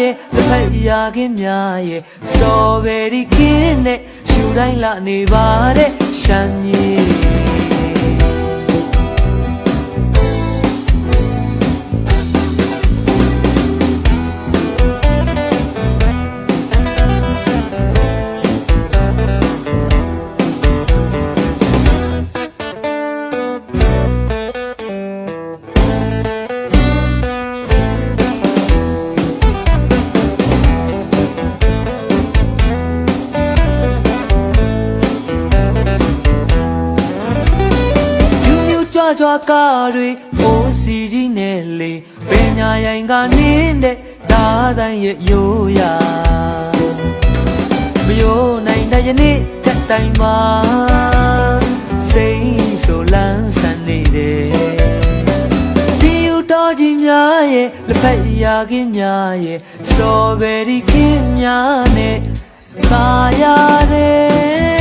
ရဲ့တစ်ဖက်ရာခင်းများရဲ့စတော်ဘယ်ရီခင်းနဲ့ရှူတိုင်းလာနေပါတဲ့ရှမ်းမြေကြွားကားတွေအိုးစီကြီးနဲ့လေပညာရိုင်ကနေတဲ့ဒါတိုင်းရဲ့ရိုးရာမယိုးနိုင်တဲ့ယနေ့တက်တိုင်းမှာစိတ်ဆိုလန်းဆန်နေတယ်ဒီယူတော်ကြီးများရဲ့လက်ဖက်ရာခင်းများရဲ့စတော်ဘယ်ရီခင်းများနဲ့ကာရတယ်